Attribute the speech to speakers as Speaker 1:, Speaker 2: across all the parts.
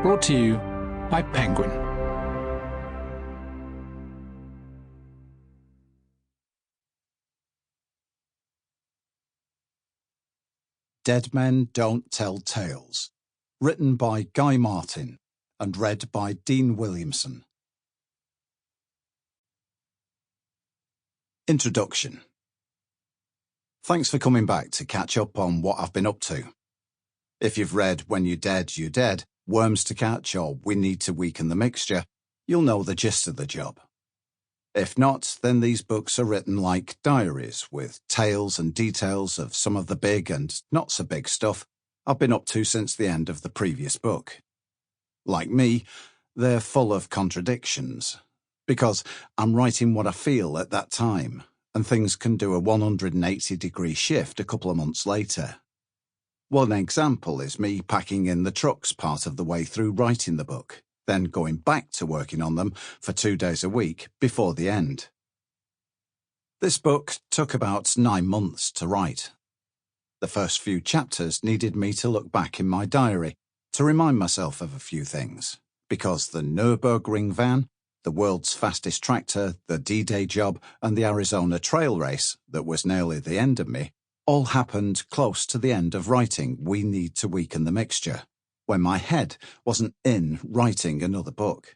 Speaker 1: Brought to you by Penguin.
Speaker 2: Dead Men Don't Tell Tales, written by Guy Martin and read by Dean Williamson. Introduction. Thanks for coming back to catch up on what I've been up to. If you've read When You're Dead, Worms to Catch, or We Need to Weaken the Mixture, you'll know the gist of the job. If not, then these books are written like diaries, with tales and details of some of the big and not so big stuff I've been up to since the end of the previous book. Like me, they're full of contradictions, because I'm writing what I feel at that time, and things can do a 180-degree shift a couple of months later. One example is me packing in the trucks part of the way through writing the book, then going back to working on them for 2 days a week before the end. This book took about 9 months to write. The first few chapters needed me to look back in my diary to remind myself of a few things, because the Nürburgring van, the world's fastest tractor, the D-Day job, and the Arizona trail race that was nearly the end of me all happened close to the end of writing We Need to Weaken the Mixture, when my head wasn't in writing another book.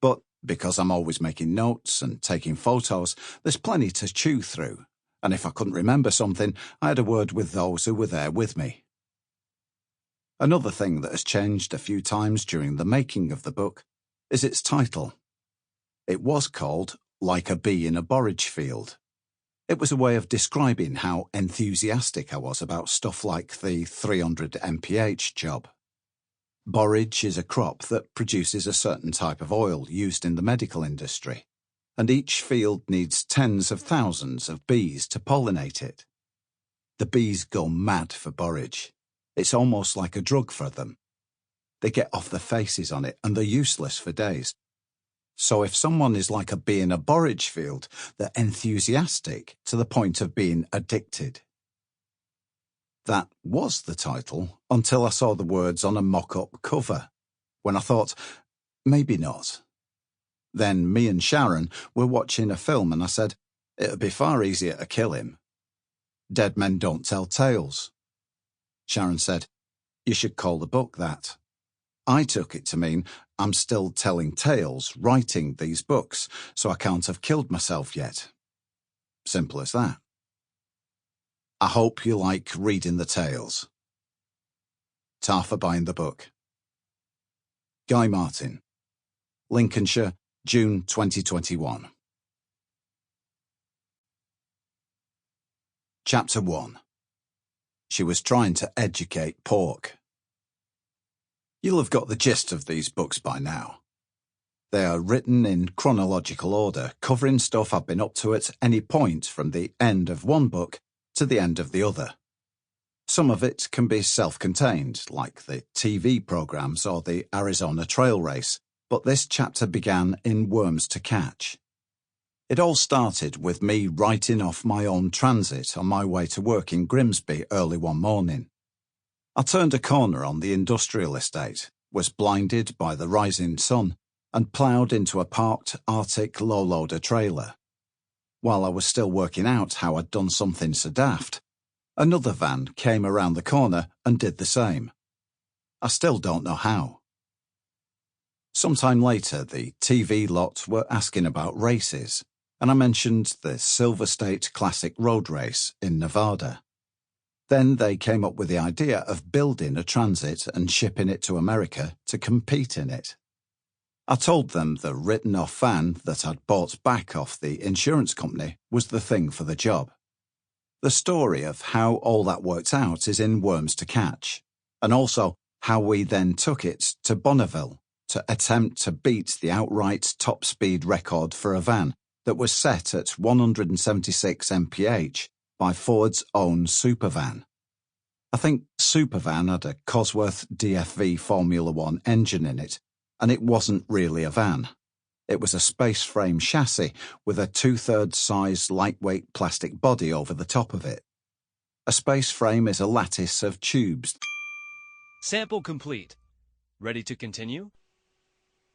Speaker 2: But because I'm always making notes and taking photos, there's plenty to chew through, and if I couldn't remember something, I had a word with those who were there with me. Another thing that has changed a few times during the making of the book is its title. It was called Like a Bee in a Borage Field. It was a way of describing how enthusiastic I was about stuff like the 300 mph job. Borage is a crop that produces a certain type of oil used in the medical industry, and each field needs tens of thousands of bees to pollinate it. The bees go mad for borage. It's almost like a drug for them. They get off their faces on it, and they're useless for days. So if someone is like a bee in a borage field, they're enthusiastic to the point of being addicted. That was the title until I saw the words on a mock-up cover, when I thought, maybe not. Then me and Sharon were watching a film and I said, it'd be far easier to kill him. Dead Men Don't Tell Tales. Sharon said, you should call the book that. I took it to mean I'm still telling tales, writing these books, so I can't have killed myself yet. Simple as that. I hope you like reading the tales. Ta for buying the book. Guy Martin, Lincolnshire, June 2021. Chapter 1. She was trying to educate Pork. You'll have got the gist of these books by now. They are written in chronological order, covering stuff I've been up to at any point from the end of one book to the end of the other. Some of it can be self-contained, like the TV programs or the Arizona trail race, but this chapter began in Worms to Catch. It all started with me writing off my own transit on my way to work in Grimsby early one morning. I turned a corner on the industrial estate, was blinded by the rising sun, and ploughed into a parked Arctic low-loader trailer. While I was still working out how I'd done something so daft, another van came around the corner and did the same. I still don't know how. Sometime later, the TV lot were asking about races, and I mentioned the Silver State Classic Road Race in Nevada. Then they came up with the idea of building a transit and shipping it to America to compete in it. I told them the written-off van that I'd bought back off the insurance company was the thing for the job. The story of how all that worked out is in Worms to Catch, and also how we then took it to Bonneville to attempt to beat the outright top-speed record for a van that was set at 176 mph by Ford's own Supervan. I think Supervan had a Cosworth DFV Formula One engine in it, and it wasn't really a van. It was a space frame chassis with a 2/3 size lightweight plastic body over the top of it. A space frame is a lattice of tubes.
Speaker 3: Sample complete. Ready to continue?